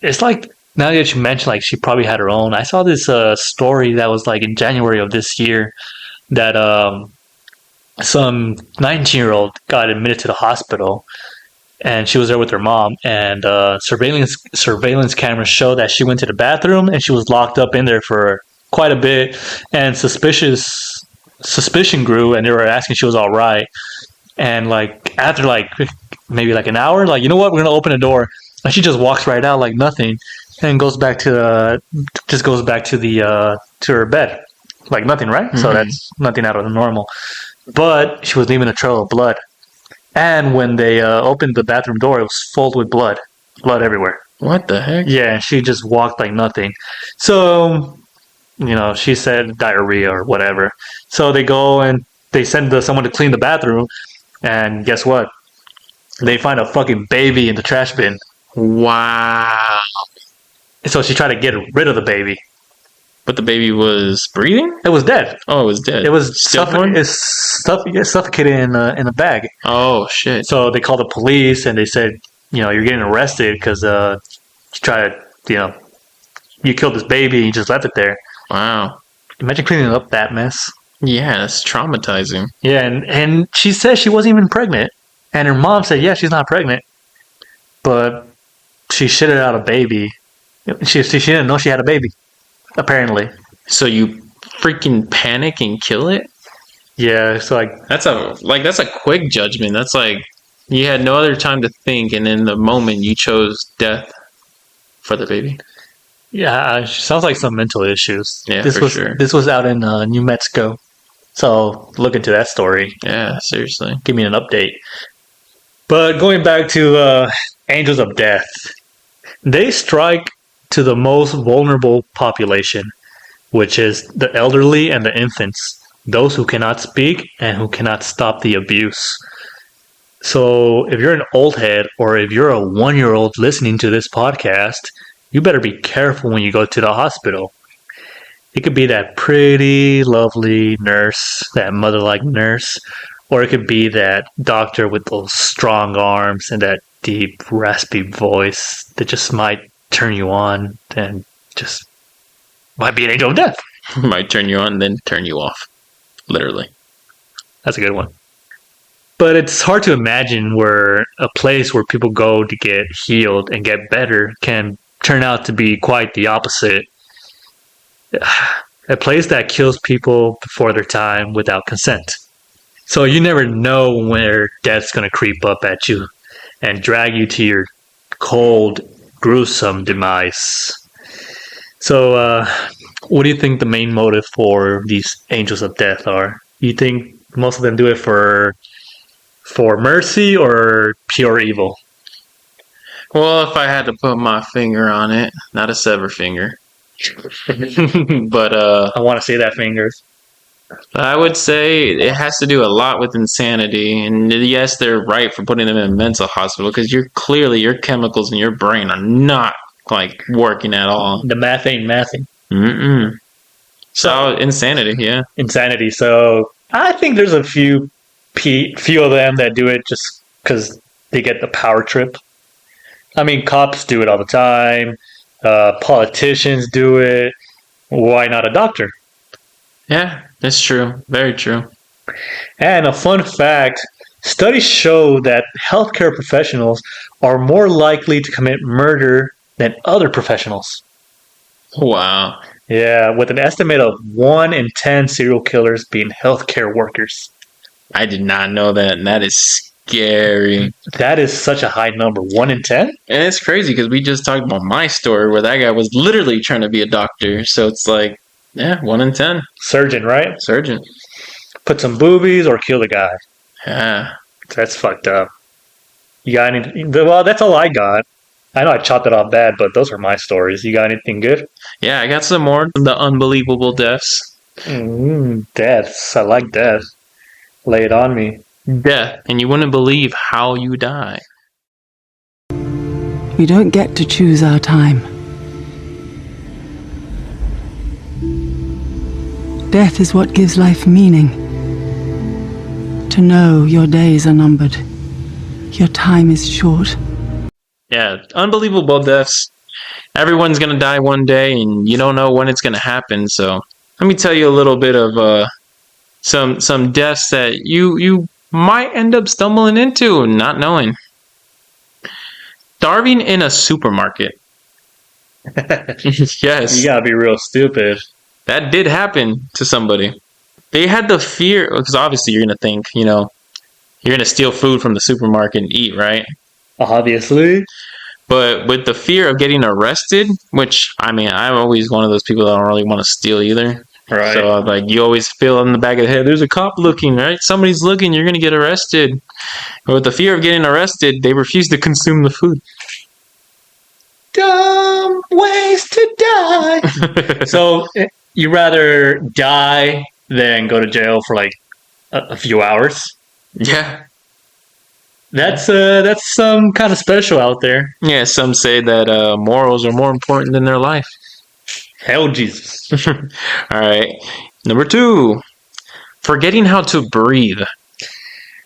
It's like, now that you mention, like, she probably had her own. I saw this story that was like in January of this year that some 19-year-old got admitted to the hospital. And she was there with her mom, and surveillance cameras show that she went to the bathroom and she was locked up in there for quite a bit. And suspicion grew, and they were asking if she was all right. And like after like maybe like an hour, like, you know what, we're gonna open the door, and she just walks right out like nothing, and goes back to her bed like nothing, right? Mm-hmm. So that's nothing out of the normal. But she was leaving a trail of blood. And when they opened the bathroom door, it was filled with blood everywhere. What the heck? Yeah, she just walked like nothing. So, she said diarrhea or whatever. So they go and they send someone to clean the bathroom, and guess what? They find a fucking baby in the trash bin. Wow. So she tried to get rid of the baby. But the baby was breathing? It was dead. Oh, it was dead. It was suffocated in a bag. Oh, shit. So they called the police, and they said, you're getting arrested because you tried to, you killed this baby and you just left it there. Wow. Imagine cleaning up that mess. Yeah, that's traumatizing. Yeah, and she said she wasn't even pregnant. And her mom said, yeah, she's not pregnant. But she shitted out a baby She didn't know she had a baby, apparently. So you freaking panic and kill it? Yeah, so That's a quick judgment. That's like you had no other time to think, and in the moment you chose death for the baby. yeah, sounds like some mental issues. Yeah, this for was sure. this was out in New Mexico. So look into that story. Yeah, seriously. Give me an update. But going back to Angels of Death, they strike to the most vulnerable population, which is the elderly and the infants, those who cannot speak and who cannot stop the abuse. So if you're an old head or if you're a 1-year-old listening to this podcast, you better be careful when you go to the hospital. It could be that pretty, lovely nurse, that mother-like nurse, or it could be that doctor with those strong arms and that deep, raspy voice that just might turn you on and just might be an angel of death. Might turn you on, then turn you off. Literally. That's a good one. But it's hard to imagine where a place where people go to get healed and get better can turn out to be quite the opposite. A place that kills people before their time without consent. So you never know where death's going to creep up at you and drag you to your cold, gruesome demise. So, what do you think the main motive for these angels of death are? You think most of them do it for mercy or pure evil? Well, if I had to put my finger on it, not a sever finger. But I want to see that finger. I would say it has to do a lot with insanity. And yes, they're right for putting them in a mental hospital because your chemicals in your brain are not like working at all. The math ain't mathing. Mm-mm. So insanity, yeah. Insanity. So I think there's a few of them that do it just because they get the power trip. I mean, cops do it all the time. Politicians do it. Why not a doctor? Yeah, that's true. Very true. And a fun fact, studies show that healthcare professionals are more likely to commit murder than other professionals. Wow. Yeah, with an estimate of 1 in 10 serial killers being healthcare workers. I did not know that, and that is scary. That is such a high number. 1 in 10? And it's crazy because we just talked about my story where that guy was literally trying to be a doctor. So it's like, yeah, 1 in 10. Surgeon, right? Surgeon. Put some boobies or kill the guy. Yeah. That's fucked up. You got any? Well, that's all I got. I know I chopped it off bad, but those are my stories. You got anything good? Yeah, I got some more. The unbelievable deaths. Deaths. I like death. Lay it on me. Death. And you wouldn't believe how you die. We don't get to choose our time. Death is what gives life meaning. To know your days are numbered. Your time is short. Yeah, unbelievable deaths. Everyone's gonna die one day, and you don't know when it's gonna happen. So let me tell you a little bit of some deaths that you might end up stumbling into and not knowing. Starving in a supermarket. Yes, You gotta be real stupid. that did happen to somebody. They had the fear because obviously you're gonna think, you're gonna steal food from the supermarket and eat, right? Obviously. But with the fear of getting arrested, which, I mean, I'm always one of those people that don't really want to steal either. Right. So, like, you always feel in the back of the head, there's a cop looking, right? Somebody's looking, you're going to get arrested. But with the fear of getting arrested, they refuse to consume the food. Dumb ways to die. So you rather die than go to jail for like a few hours? Yeah. That's some kind of special out there. Yeah, some say that morals are more important than their life. Hell, Jesus. All right. Number 2, forgetting how to breathe.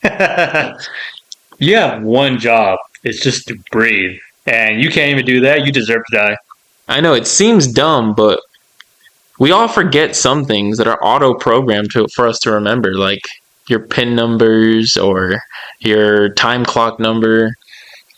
You have one job. It's just to breathe. And you can't even do that. You deserve to die. I know it seems dumb, but we all forget some things that are auto-programmed for us to remember, like your PIN numbers or your time clock number.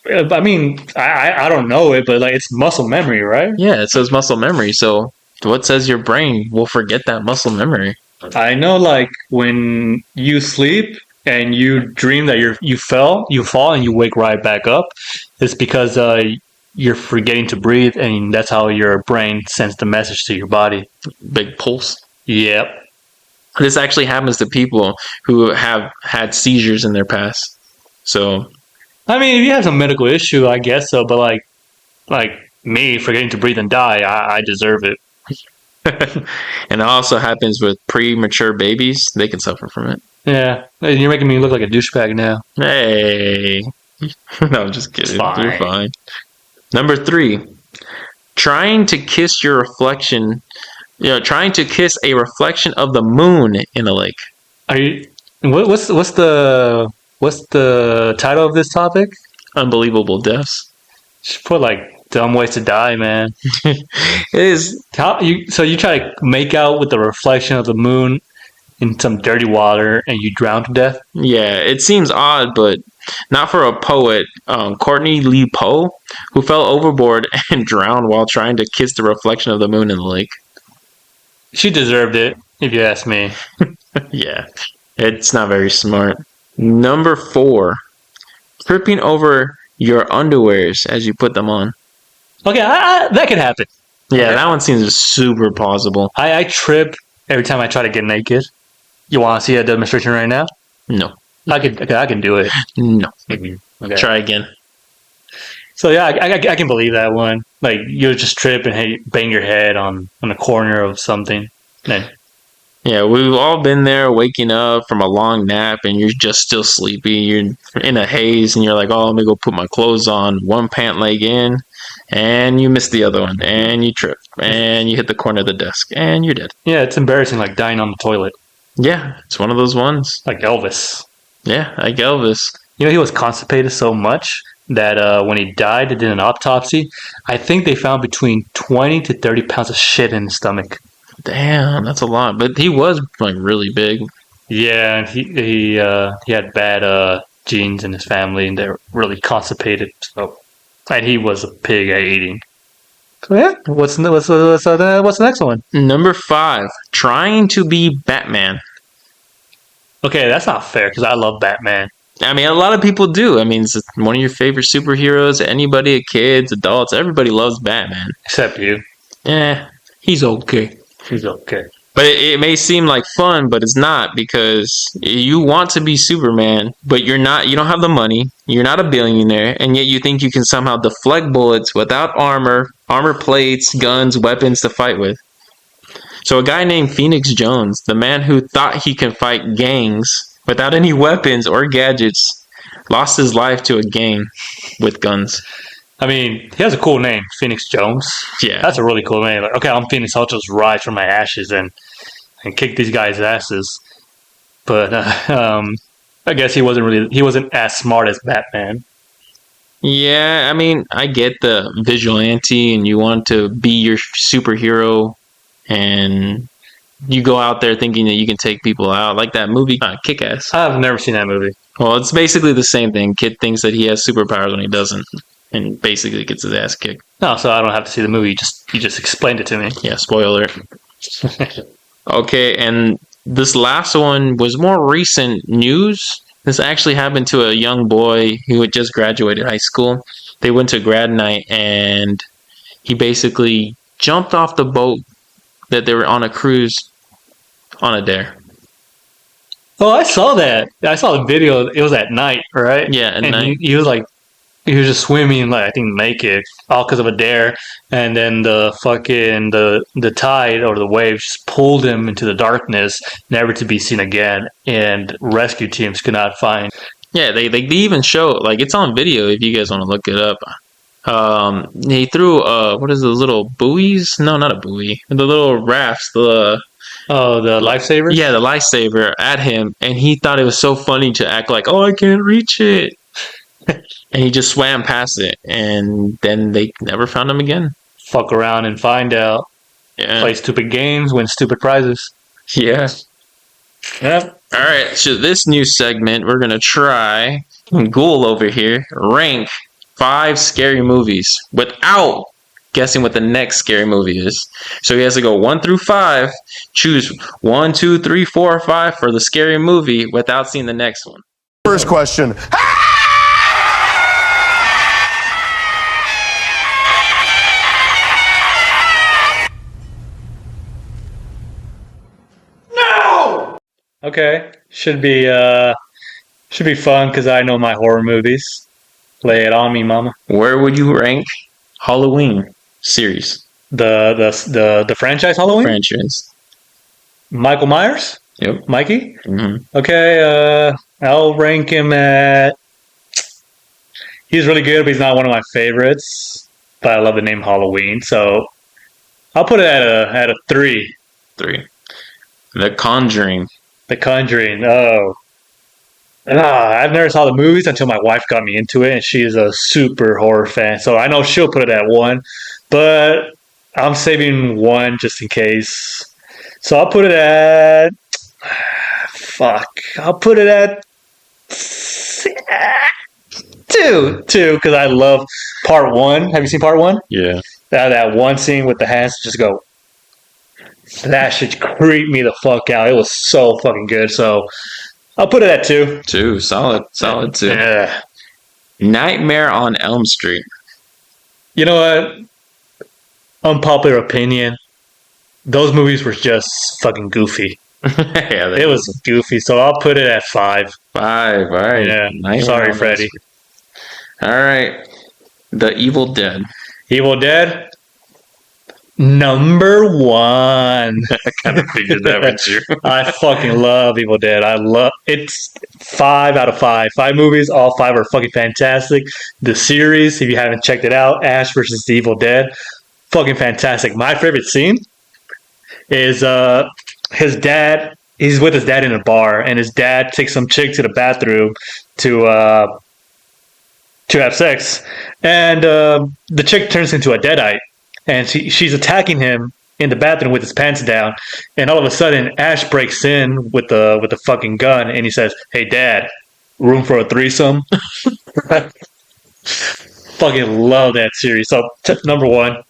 I mean, I don't know it, but like it's muscle memory, right? Yeah, it says muscle memory. So what says your brain will forget that muscle memory? I know, like when you sleep and you dream that you fall, and you wake right back up. It's because you're forgetting to breathe, and that's how your brain sends the message to your body. Big pulse. Yep. This actually happens to people who have had seizures in their past. So, I mean, if you have some medical issue, I guess so. But like me forgetting to breathe and die, I deserve it. and it also happens with premature babies. They can suffer from it. Yeah, you're making me look like a douchebag now. Hey, no, I'm just kidding. Fine. You're fine. Number 3, trying to kiss your reflection. Trying to kiss a reflection of the moon in a lake. Are you? What's the title of this topic? Unbelievable deaths. Just put like dumb ways to die, man. It is. So you try to make out with the reflection of the moon in some dirty water and you drown to death? Yeah, it seems odd, but not for a poet. Courtney Lee Poe, who fell overboard and drowned while trying to kiss the reflection of the moon in the lake. She deserved it, if you ask me. Yeah, it's not very smart. Number 4, tripping over your underwears as you put them on. Okay, that could happen. Yeah, okay. That one seems super plausible. I trip every time I try to get naked. You want to see a demonstration right now? No. I can do it. No. Okay. Try again. So yeah, I can believe that one. Like you'll just trip and bang your head on a corner of something. Then. Yeah, we've all been there, waking up from a long nap, and you're just still sleepy. You're in a haze, and you're like, "Oh, let me go put my clothes on." One pant leg in, and you miss the other one, and you trip, and you hit the corner of the desk, and you're dead. Yeah, it's embarrassing, like dying on the toilet. Yeah, it's one of those ones. Like Elvis. Yeah, like Elvis. You know, he was constipated so much that when he died, they did an autopsy. I think they found between 20 to 30 pounds of shit in his stomach. Damn, that's a lot. But he was like really big. Yeah, and he had bad genes in his family, and they're really constipated. So, and he was a pig at eating. So yeah, what's the next one? Number 5, trying to be Batman. Okay, that's not fair because I love Batman. I mean, a lot of people do. I mean, it's one of your favorite superheroes. Anybody, kids, adults, everybody loves Batman. Except you. Yeah, he's okay. He's okay. But it may seem like fun, but it's not, because you want to be Superman, but you're not. You don't have the money. You're not a billionaire, and yet you think you can somehow deflect bullets without armor plates, guns, weapons to fight with. So a guy named Phoenix Jones, the man who thought he can fight gangs without any weapons or gadgets, lost his life to a gang with guns. I mean, he has a cool name, Phoenix Jones. Yeah. That's a really cool name. Like, okay, I'm Phoenix, I'll just rise from my ashes and kick these guys' asses. But I guess he wasn't as smart as Batman. Yeah, I mean, I get the vigilante and you want to be your superhero and you go out there thinking that you can take people out, like that movie Kick-Ass. I've never seen that movie. Well, it's basically the same thing. Kid thinks that he has superpowers when he doesn't, and basically gets his ass kicked. No, so I don't have to see the movie. You just explained it to me. Yeah, spoiler. Okay, and this last one was more recent news. This actually happened to a young boy who had just graduated high school. They went to grad night, and he basically jumped off the boat that they were on a cruise on a dare. Oh, I saw that. I saw the video. It was at night, right? Yeah, at night. He was just swimming, like I think naked, all because of a dare. And then the tide or the waves just pulled him into the darkness, never to be seen again. And rescue teams could not find. Yeah, they even show, like, it's on video if you guys want to look it up. He threw what is the little buoys? No, not a buoy. The little rafts. The lifesaver? Yeah, the lifesaver at him, and he thought it was so funny to act like, oh, I can't reach it. And he just swam past it, and then they never found him again. Fuck around and find out. Yeah. Play stupid games, win stupid prizes. Yeah. Yep. All right, so this new segment, we're going to try, Ghoul over here, rank 5 scary movies without guessing what the next scary movie is. So he has to go 1 through 5, choose 1, 2, 3, 4, or 5 for the scary movie without seeing the next one. First question. Okay, should be fun because I know my horror movies. Lay it on me, mama. Where would you rank Halloween series The franchise Halloween? franchise? Michael Myers? Yep. Mikey? Mm-hmm. Okay, I'll rank him at... He's really good, but he's not one of my favorites. But I love the name Halloween, so I'll put it at a 3. 3. The Conjuring. The Conjuring. Oh. I've never saw the movies until my wife got me into it, and she is a super horror fan. So I know she'll put it at 1, but I'm saving 1 just in case. So I'll put it at... I'll put it at 2, because I love part 1. Have you seen part 1? Yeah. That one scene with the hands just go... That should creep me the fuck out. It was so fucking good. So I'll put it at 2. 2. Solid 2. Yeah. Nightmare on Elm Street. You know what? Unpopular opinion. Those movies were just fucking goofy. Yeah, It was goofy, so I'll put it at 5. 5. All right. Yeah. Nightmare Sorry, on Elm Freddy. Street. All right. The Evil Dead. Evil Dead. Number 1. I kind of figured that was you. I fucking love Evil Dead. It's 5 out of 5. 5 movies, all 5 are fucking fantastic. The series, if you haven't checked it out, Ash versus the Evil Dead, fucking fantastic. My favorite scene is his dad. He's with his dad in a bar, and his dad takes some chick to the bathroom to have sex, and the chick turns into a deadite. And she's attacking him in the bathroom with his pants down, and all of a sudden Ash breaks in with the fucking gun, and he says, "Hey, Dad, room for a threesome?" Fucking love that series. So number 1,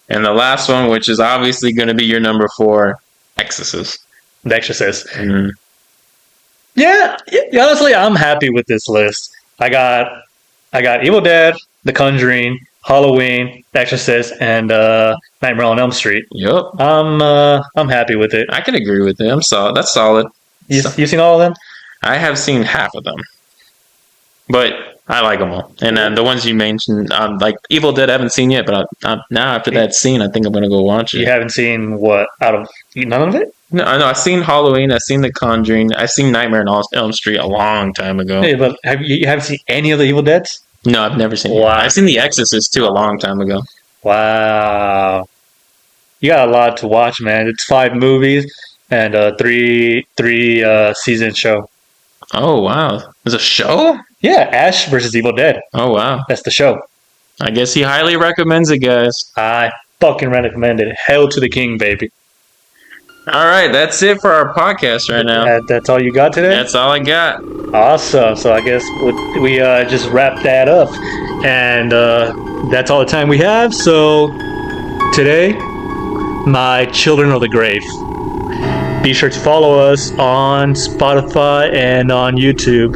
And the last one, which is obviously going to be your number 4, Exorcist. The Exorcist. Mm-hmm. Yeah, honestly, I'm happy with this list. I got Evil Dead, The Conjuring, Halloween, The Exorcist, and Nightmare on Elm Street. Yep. I'm happy with it. I can agree with it. That's solid. You seen all of them? I have seen half of them, but I like them all. And the ones you mentioned, like Evil Dead, I haven't seen yet. But now after that scene, I think I'm gonna go watch it. You haven't seen what out of none of it? No, I've seen Halloween. I've seen The Conjuring. I've seen Nightmare on Elm Street a long time ago. Hey, but you haven't seen any of the Evil Deads? No, I've never seen it. Wow. I've seen The Exorcist too a long time ago. Wow, you got a lot to watch, man. It's 5 movies and a three season show. Oh wow, there's a show? Yeah, Ash versus Evil Dead. Oh wow, That's the show. I guess he highly recommends it, guys. I fucking recommend it. Hail to the king, baby. All right, that's it for our podcast right now. That's all you got today? That's all I got. Awesome. So I guess we just wrap that up. And that's all the time we have. So today, my children of the grave. Be sure to follow us on Spotify and on YouTube.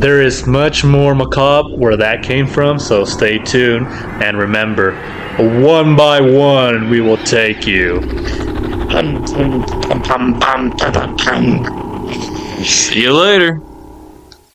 There is much more macabre where that came from, so stay tuned. And remember, 1 by 1 we will take you. See you later.